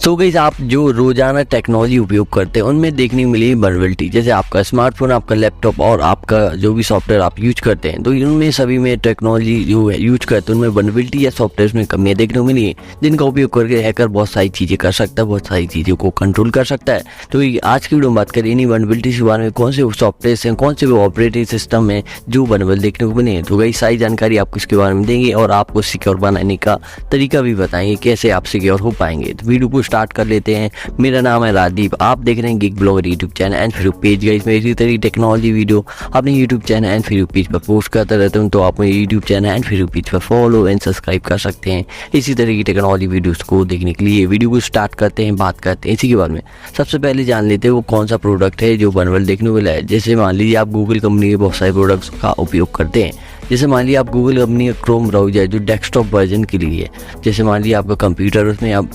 So guys, आप जो रोजाना टेक्नोलॉजी उपयोग करते हैं उनमें देखने को मिली वल्नरेबिलिटी। जैसे आपका स्मार्टफोन, आपका लैपटॉप और आपका जो भी सॉफ्टवेयर आप यूज करते हैं, तो इनमें सभी में टेक्नोलॉजी जो है यूज करते हैं उनमें वल्नरेबिलिटी या सॉफ्टवेयर में कमियां देखने को मिली है, जिनका उपयोग करके हैकर बहुत सारी चीज़ें कर सकता है, बहुत सारी चीज़ों को कंट्रोल कर सकता है। तो आज की वीडियो में बात करें इन्हीं वल्नरेबिलिटी के बारे में, कौन से सॉफ्टवेयर हैं, कौन से ऑपरेटिंग सिस्टम है जो वल्नरेबल देखने को मिले हैं। तो गाइस, सारी जानकारी आपको इसके बारे में देंगे और आपको सिक्योर बनाने का तरीका भी बताएंगे कैसे आप सिक्योर हो पाएंगे। तो वीडियो को स्टार्ट कर लेते हैं। मेरा नाम है राजदीप, आप देख रहे हैं gig blogger YouTube channel and Facebook page. Guys, मैं इसी तरह टेक्नोलॉजी वीडियो अपने YouTube channel and Facebook page पर पोस्ट करता रहता हूं, तो आप मेरे YouTube channel and Facebook page पर फॉलो एंड सब्सक्राइब कर सकते हैं इसी तरह की टेक्नोलॉजी वीडियोस को देखने के लिए। वीडियो को स्टार्ट करते हैं, बात करते हैं इसी के बारे में। सबसे पहले जान लेते हैं वो कौन सा प्रोडक्ट है जो वल्नरेबल देखने को मिला है। जैसे मान लीजिए आप गूगल कंपनी के बहुत सारे प्रोडक्ट्स का उपयोग करते हैं। जैसे मान लीजिए आप गूगल कंपनी का क्रोम ब्राउज़र जो डेस्कटॉप वर्जन के लिए है। जैसे मान लीजिए आपका कंप्यूटर, उसमें आप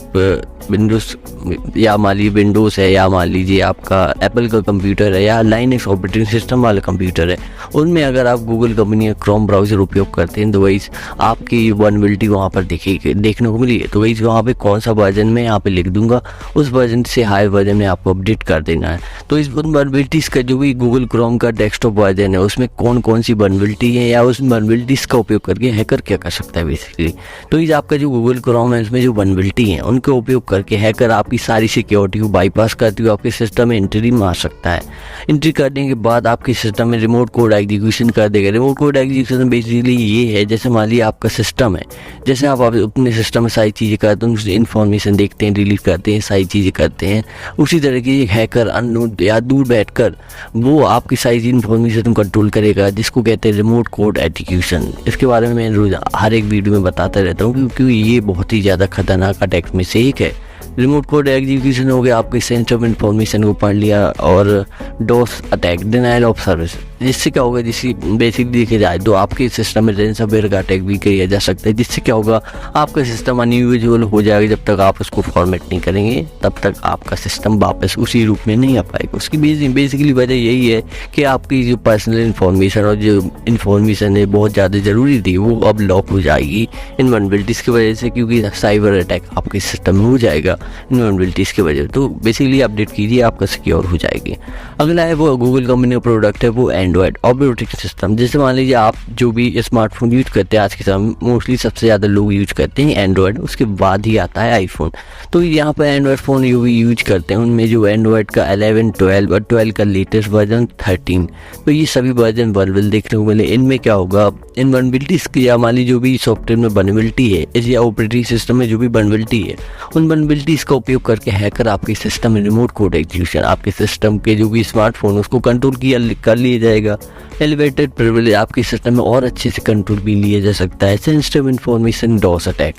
विंडोज़ या मान लीजिए विंडोज़ है, या मान लीजिए आपका एप्पल का कंप्यूटर है, या लाइनक्स ऑपरेटिंग सिस्टम वाला कंप्यूटर है, उनमें अगर आप गूगल कंपनी का क्रोम ब्राउज़र उपयोग करते हैं तो वही आपकी वल्नरेबिलिटी वहाँ पर देखने को मिली है। तो वही वहाँ पे कौन सा वर्जन मैं यहाँ पे लिख दूंगा, उस वर्जन से हाई वर्जन में आपको अपडेट कर देना है। तो इस वल्नरेबिलिटीज़ का जो भी गूगल क्रोम का डेस्कटॉप वर्जन है उसमें कौन कौन सी वल्नरेबिलिटी है या उस वल्नरेबिलिटीज़ का उपयोग करके हैकर क्या कर सकता है बेसिकली। तो इस आपका जो गूगल क्रोम है उसमें जो वल्नरेबिलिटी है उनके उपयोग करके हैकर आपकी सारी सिक्योरिटी को बाईपास करते हुए आपके सिस्टम में एंट्री मार सकता है। एंट्री करने के बाद आपके सिस्टम में रिमोट कोड एग्जीक्यूशन कर देगा। रिमोट कोड एग्जीक्यूशन बेसिकली ये है, जैसे मान लीजिए आपका सिस्टम है, जैसे आप अपने सिस्टम में सारी चीज़ें करते हैं, उससे इन्फॉर्मेशन देखते हैं, डिलीट करते हैं, सारी चीज़ें करते हैं, उसी तरह की एक हैकर अननोन या दूर बैठकर वो आपकी सारी इन्फॉर्मेशन कंट्रोल करेगा, जिसको कहते हैं रिमोट कोड एग्जीक्यूशन। इसके बारे में मैं रोज हर एक वीडियो में बताता रहता हूँ क्योंकि ये बहुत ही ज़्यादा खतरनाक अटैक में से एक है। रिमोट कोड एग्जीक्यूशन हो गया, आपके सेंसिटिव इन्फॉर्मेशन को पढ़ लिया। और डोस अटैक, डिनाइल ऑफ सर्विस, जिससे क्या होगा, जिसकी बेसिकली देखा जाए तो आपके सिस्टम में रैनसमवेयर का अटैक भी किया जा सकता है, जिससे क्या होगा आपका सिस्टम अनयूजुअल हो जाएगा। जब तक आप उसको फॉर्मेट नहीं करेंगे तब तक आपका सिस्टम वापस उसी रूप में नहीं आ पाएगा। उसकी बेसिकली वजह यही है कि आपकी जो पर्सनल इन्फॉर्मेशन और जो इन्फॉर्मेशन है बहुत ज़्यादा ज़रूरी थी वो अब लॉक हो जाएगी इन वल्नरेबिलिटीज़ की वजह से, क्योंकि साइबर अटैक आपके सिस्टम में हो जाएगा इन वल्नरेबिलिटीज़ की वजह से। तो बेसिकली अपडेट कीजिए, आपका सिक्योर हो जाएगी। अगला है वो गूगल कंपनी का प्रोडक्ट है वो एंड्रॉयड ऑपरेटिंग सिस्टम। जैसे मान लीजिए आप जो भी स्मार्टफोन यूज करते हैं आज के समय मोस्टली सबसे ज़्यादा लोग यूज करते हैं एंड्रॉयड, उसके बाद ही आता है आईफोन। तो यहाँ पर एंड्रॉयड फ़ोन जो भी यूज करते हैं उनमें जो एंड्रॉयड का 11, 12 और 12 का लेटेस्ट वर्जन 13, तो ये सभी वर्जन वल्नरेबल देखने को मिले। इनमें क्या होगा, इन वल्नरेबिलिटीज़ की या मान लीजिए जो भी सॉफ्टवेयर में वल्नरेबिलिटी है, इस या ऑपरेटिंग सिस्टम में जो भी वल्नरेबिलिटी है, उन वल्नरेबिलिटीज़ का उपयोग करके हैकर आपके सिस्टम में रिमोट कोड एग्जीक्यूशन, आपके सिस्टम के जो भी स्मार्टफोन उसको कंट्रोल कर लिया जाएगा। एलिवेटेड प्रिविलेज, आपके सिस्टम में और अच्छे से कंट्रोल भी लिया जा सकता है। Sensitive information, DoS attack,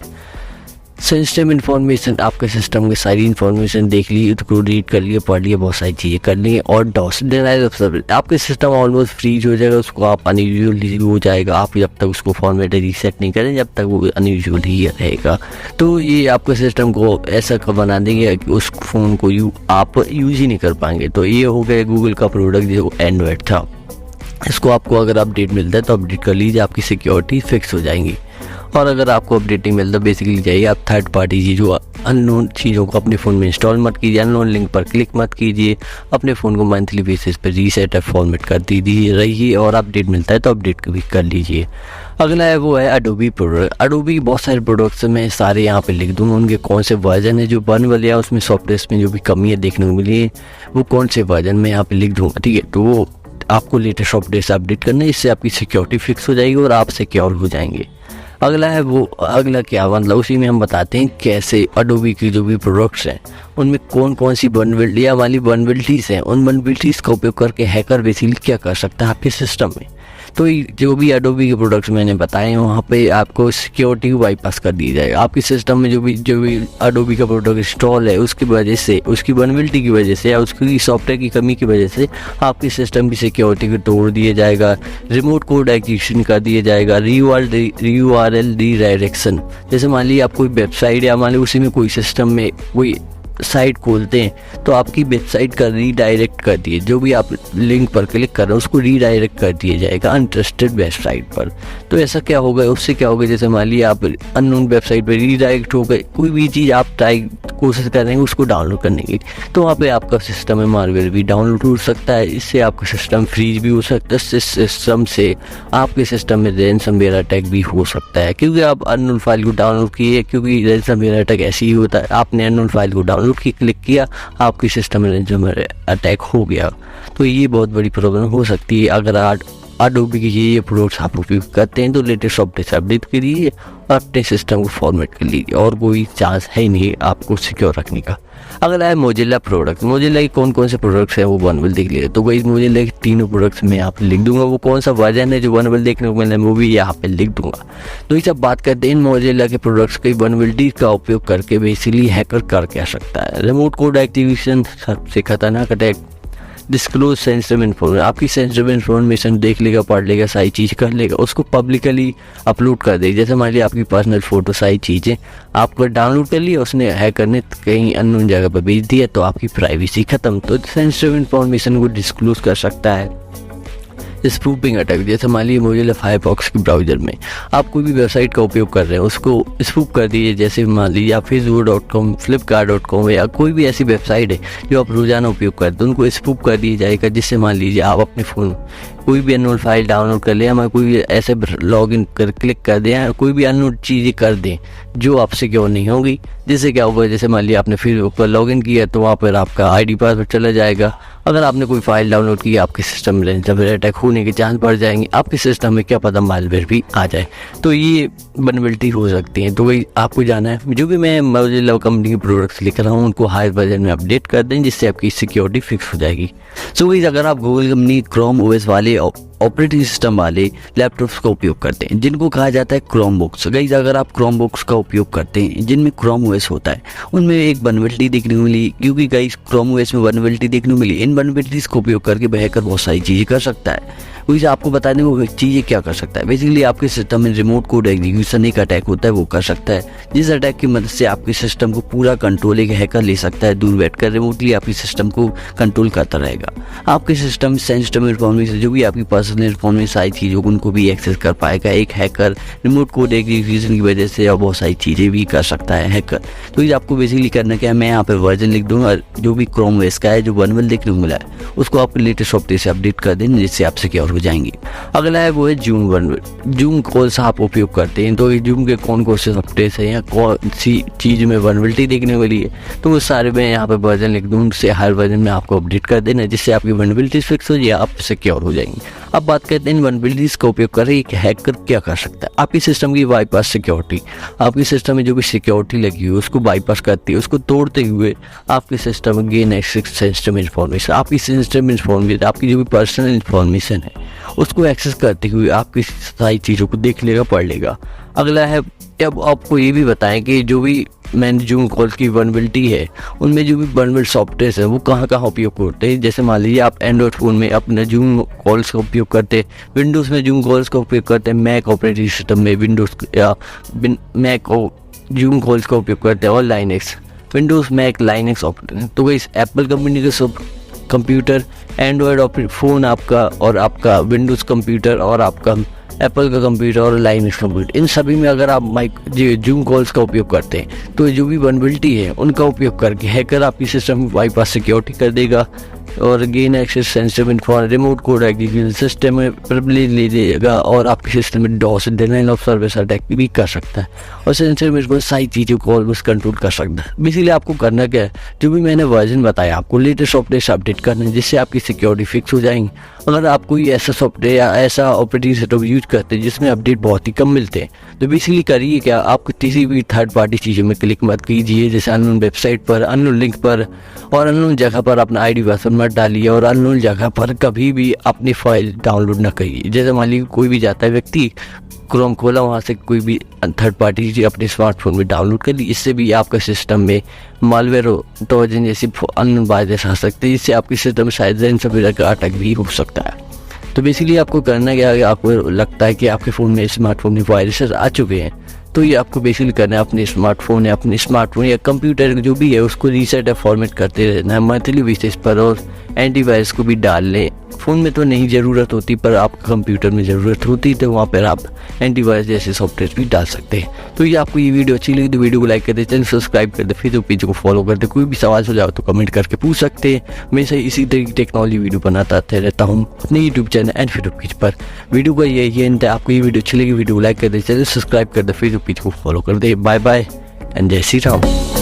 sensitive information, आपके सिस्टम की सारी इन्फॉर्मेशन देख ली, उसको रीड कर लिए, पढ़ लिए, बहुत सारी चीज़ें कर ली। और डॉस, डिनाइल ऑफ सर्विस, आपके सिस्टम ऑलमोस्ट फ्रीज हो जाएगा, उसको आप अनयूजुअल हो जाएगा। आप जब तक उसको फॉर्मेट रीसेट नहीं करें जब तक वो अनयूजुअल ही रहेगा। तो ये आपके सिस्टम को ऐसा बना देंगे कि उस फ़ोन को आप यूज ही नहीं कर पाएंगे। तो ये हो गया गूगल का प्रोडक्ट जो एंड्रॉयड था। इसको आपको अगर अपडेट मिलता है तो अपडेट कर लीजिए, आपकी सिक्योरिटी फिक्स हो जाएंगी। और अगर आपको अपडेट नहीं मिलता बेसिकली जाइए आप थर्ड पार्टी चीज़ों अननोन चीज़ों को अपने फ़ोन में इंस्टॉल मत कीजिए, अननोन लिंक पर क्लिक मत कीजिए, अपने फ़ोन को मंथली बेसिस पर रीसेट या फॉर्मेट कर दीजिए रहिए, और अपडेट मिलता है तो अपडेट भी कर लीजिए। अगला है वो है एडोबी प्रोडक्ट। एडोबी बहुत सारे प्रोडक्ट्स मैं सारे यहाँ पे लिख दूँगा, उनके कौन से वर्जन है जो वल्नरेबल या उसमें सॉफ्टवेयर में जो भी कमी है देखने को मिली है वो कौन से वर्जन में यहाँ पे लिख दूँगा, ठीक है। तो वो आपको लेटेस्ट सॉफ्टवेयर से अपडेट करना है, इससे आपकी सिक्योरिटी फिक्स हो जाएगी और आप सिक्योर हो जाएंगे। अगला है वो, अगला क्या मतलब उसी में हम बताते हैं कैसे एडोबी की जो भी प्रोडक्ट्स हैं उनमें कौन कौन सी वल्नरेबिलिटी या वाली वल्नरेबिलिटीज़ हैं, उन वल्नरेबिलिटीज़ का उपयोग करके हैकर बेसिकली क्या कर सकता है आपके सिस्टम में। तो जो भी एडोबी के प्रोडक्ट्स मैंने बताए हैं वहाँ पे आपको सिक्योरिटी को बाईपास कर दी जाएगा। आपके सिस्टम में जो भी एडोबी का प्रोडक्ट इंस्टॉल है उसकी वजह से, उसकी वल्नरेबिलिटी की वजह से या उसकी सॉफ्टवेयर की कमी की वजह से आपके सिस्टम की सिक्योरिटी को तोड़ दिया जाएगा, रिमोट कोड एग्जीक्यूशन कर दिया जाएगा, रीयूआरएल रीडायरेक्शन। जैसे मान लीजिए आप कोई वेबसाइट या मान लीजिए उसी में कोई सिस्टम में कोई साइट खोलते हैं तो आपकी वेबसाइट का रीडायरेक्ट कर दिए, जो भी आप लिंक पर क्लिक कर रहे हो उसको रीडायरेक्ट कर दिया जाएगा अनट्रस्टेड वेबसाइट पर। तो ऐसा क्या होगा, उससे क्या होगा, जैसे मान लीजिए आप अननोन वेबसाइट पर रीडायरेक्ट हो गए, कोई भी चीज़ आप कोशिश कर रहे हैं उसको डाउनलोड करने की, तो वहाँ पे आपका सिस्टम में मालवेयर भी डाउनलोड हो सकता है। इससे आपका सिस्टम फ्रीज भी हो सकता है, इस सिस्टम से आपके सिस्टम में रैनसमवेयर अटैक भी हो सकता है, क्योंकि आप अननोन फाइल को डाउनलोड किए। क्योंकि रैनसमवेयर अटैक ऐसे ही होता है, आपने अननोन फाइल को डाउनलोड की, क्लिक किया, आपके सिस्टम में रैनसमवेयर अटैक हो गया। तो ये बहुत बड़ी प्रॉब्लम हो सकती है। अगर एडोबी की ये प्रोडक्ट्स आप उपयोग करते हैं तो लेटेस्ट सॉफ्टवेयर अपडेट करिए और अपने सिस्टम को फॉर्मेट कर लीजिए, और कोई चांस है ही नहीं आपको सिक्योर रखने का। अगर है मोजिल्ला प्रोडक्ट, मोजिल्ला के कौन कौन से प्रोडक्ट्स हैं वो वनवेल देख लीजिए। तो वही मोजिल्ला के तीनों प्रोडक्ट्स मैं यहाँ पे लिख दूंगा, वो कौन सा वर्जन है जो वनवेल देखने को मिला है वो भी यहाँ पे लिख दूंगा। तो ये सब बात करते हैं इन मोजिल्ला के प्रोडक्ट्स की वनवेलिटी का उपयोग करके बेसिकली हैकर कर क्या सकता है। रिमोट कोड एक्टिवेशन सबसे खतरनाक अटैक, डिस्क्लोज सेंसिटिव इन्फॉर्मेशन, आपकी सेंसिटिव इन्फॉर्मेशन देख लेगा, पढ़ लेगा, सारी चीज़ कर लेगा, उसको पब्लिकली अपलोड कर देगा। जैसे मान लिया आपकी पर्सनल फोटो सारी चीज़ें आपको डाउनलोड कर लिया, उसने हैकर ने कहीं अननोन जगह पर भेज दिया, तो आपकी प्राइवेसी खत्म। तो सेंसिटिव इन्फॉर्मेशन को डिस्क्लोज कर सकता है। स्पूपिंग अटैक, जैसे मान लीजिए मोजिल्ला फायरफॉक्स के ब्राउज़र में आप कोई भी वेबसाइट का उपयोग कर रहे हैं, उसको स्पूप कर दीजिए। जैसे मान लीजिए आप facebook.com, flipkart.com या कोई भी ऐसी वेबसाइट है जो आप रोज़ाना उपयोग करते हैं, उनको स्पूप कर दिया जाएगा। जिससे मान लीजिए आप अपने फ़ोन कोई भी अननोन फाइल डाउनलोड कर लें, या कोई भी ऐसे लॉगिन कर क्लिक कर दें, या कोई भी अननोन चीज़ें कर दें जो आपसे सिक्योर नहीं होगी। जिससे क्या होगा, जैसे मान लिया आपने फेसबुक पर लॉगिन किया तो वहाँ पर आपका आईडी पासवर्ड चला जाएगा। अगर आपने कोई फाइल डाउनलोड की, आपके सिस्टम में रैनसमवेयर अटैक होने के चांस बढ़ जाएंगे। आपके सिस्टम में क्या पता मालवेयर भी आ जाए, तो ये वनरेबिलिटी हो सकती है। तो वही आपको जाना है, जो भी मैं मोजिल्ला कंपनी के प्रोडक्ट्स लिख रहा हूँ उनको हायर वर्जन में अपडेट कर दें, जिससे आपकी सिक्योरिटी फिक्स हो जाएगी। सो गाइस, अगर आप गूगल कंपनी क्रोम ओएस वाले ऑपरेटिंग सिस्टम वाले लैपटॉप्स का उपयोग करते हैं जिनको कहा जाता है क्रोम बुक्स, गाइस अगर आप क्रोम बुक्स का उपयोग करते हैं जिनमें क्रोम ओएस होता है, उनमें एक वनरेबिलिटी देखने को मिली। क्योंकि गाइस क्रोम ओएस में वनरेबिलिटी देखने को मिली, इन वनरेबिलिटीज का उपयोग करके हैकर बहुत सारी चीज़ें कर सकता है। वही आपको बता दें वो चीज़ें क्या कर सकता है। बेसिकली आपके सिस्टम में रिमोट कोड एग्जीक्यूशन एक अटैक होता है, वो कर सकता है, जिस अटैक की मदद से आपके सिस्टम को पूरा कंट्रोल एक हैकर ले सकता है। दूर बैठकर रिमोटली आपके सिस्टम को कंट्रोल करता रहेगा। आपके सिस्टम में सेंसिटिव इन्फॉर्मेशन, जो भी आपकी पर्सनल इन्फॉर्मेशन आई चीज़ों को उनको भी एक्सेस कर पाएगा एक हैकर। रिमोट कोड एग्जीक्यूशन की वजह से और बहुत सारी चीज़ें भी कर सकता है हैकर। तो ये आपको बेसिकली करना क्या है, मैं यहाँ पे वर्जन लिख दूंगा जो भी क्रोम ओएस का है, जो वनवेल देखने को मिला है उसको आप लेटेस्ट सॉफ्टवेयर से अपडेट कर दें, जिससे आप सिक्योर हो जाएंगे। अगला है वो है जूम वनवेल। जूम कॉल से आप उपयोग करते हैं तो जूम के कौन कौन से सॉफ्टवेयर हैं या कौन सी चीज़ में वनरेबिलिटी देखने वाली है, तो वो सारे मैं यहाँ पे वर्जन लिख दूँ, उससे हर वर्जन में आपको अपडेट कर देना, जिससे आपकी वनरेबिलिटीज फिक्स हो जाए, आप सिक्योर हो जाएंगे। अब बात करते हैं इन वनरेबिलिटीज का उपयोग कर एक हैकर क्या कर सकता है। आपकी सिस्टम की बाईपास सिक्योरिटी, आपके सिस्टम में जो भी सिक्योरिटी लगी हुई है उसको बाईपास करती है, उसको तोड़ते हुए आपके सिस्टम में गेन एक्सेस सेंसिटिव इन्फॉर्मेशन, आपकी सेंसिटिव इन्फॉर्मेशन, आपकी जो भी पर्सनल इन्फॉर्मेशन है उसको एक्सेस करते हुए आपकी सारी चीज़ों को देख लेगा, पढ़ लेगा। अगला है, अब आपको ये भी बताएं कि जो भी मैंने जूम कॉल्स की वनरेबिलिटी है उनमें जो भी वनरेबल सॉफ्टवेयर है वो कहाँ कहाँ उपयोग करते हैं। जैसे मान लीजिए आप एंड्रॉइड फ़ोन में अपने जूम कॉल्स का उपयोग करते हैं, विंडोज़ में जूम कॉल्स का उपयोग करते हैं, मैक ऑपरेटिंग सिस्टम में विंडोज़ या मैक जूम कॉल्स का उपयोग करते हैं, और Linux, Windows Mac Linux operating. तो इस एप्पल कंपनी के सब कंप्यूटर, एंड्रॉयड फ़ोन आपका, और आपका विंडोज़ कंप्यूटर, और आपका एप्पल का कंप्यूटर और लाइनक्स कंप्यूटर, इन सभी में अगर आप जूम कॉल्स का उपयोग करते हैं तो जो भी वनरेबिलिटी है उनका उपयोग करके हैकर आपकी सिस्टम में बाईपास सिक्योरिटी कर देगा और gain access sensitive information, remote code execution system में प्रिविलेज ले देगा, और आपके सिस्टम में DoS denial of service attack भी कर सकता है, और सेंसिटिव इन्फॉर्मेशन सारी चीज़ों को ऑलमोस्ट कंट्रोल कर सकता है। बेसिकली आपको करना क्या है, जो भी मैंने वर्जन बताया आपको लेटेस्ट सॉफ्टवेयर से अपडेट करना है, जिससे आपकी सिक्योरिटी फिक्स हो जाएंगी। अगर आप कोई ऐसा सॉफ्टवेयर या ऐसा ऑपरेटिंग सिस्टम यूज करते हैं जिसमें अपडेट बहुत ही कम मिलते हैं, तो बेसिकली करिए क्या, आप किसी भी थर्ड पार्टी चीज़ों में क्लिक मत कीजिए, जैसे अननोन वेबसाइट पर, अननोन लिंक पर और अननोन जगह पर अपना आईडी पासवर्ड मत डालिए, और अननोन जगह पर कभी भी अपनी फाइल डाउनलोड ना करिए। जैसे मान लीजिए कोई भी जाता है व्यक्ति, क्रोम खोला, वहाँ से कोई भी थर्ड पार्टी चीज़ अपने स्मार्टफोन में डाउनलोड कर ली, इससे भी आपका सिस्टम में मालवेयर हो ट्रोजन जैसी अननोन वायरस आ सकते हैं, जिससे आपके सिस्टम में शायद रैनसमवेयर का अटैक भी हो सकता है। तो बेसिकली आपको करना क्या है, आपको लगता है कि आपके फ़ोन में स्मार्टफोन में वायरसेस आ चुके हैं, तो ये आपको बेसिकली करना है अपने स्मार्टफोन या कंप्यूटर जो भी है उसको रीसेट या फॉर्मेट करते रहना है मंथली बेसिस पर, और एंटीवायरस को भी डाल लें। फ़ोन में तो नहीं ज़रूरत होती पर आपके कंप्यूटर में ज़रूरत होती तो वहाँ पर आप एंटीवायरस जैसे सॉफ्टवेयर भी डाल सकते हैं। तो ये आपको ये वीडियो अच्छी लगी तो वीडियो को लाइक कर दे, चैनल सब्सक्राइब कर दे, फेसबुक पेज को फॉलो कर दे। कोई भी सवाल हो जाओ तो कमेंट करके पूछ सकते हैं। मैं से इसी तरह की टेक्नोलॉजी वीडियो बनाता रहता हूँ अपने YouTube channel and Facebook page पर। वीडियो का यही एंड है। आपको ये वीडियो अच्छी लगी वीडियो को लाइक कर दे, चैनल सब्सक्राइब कर दे, फेसबुक पेज को फॉलो कर दे। बाय बाय एंड जय श्री राम।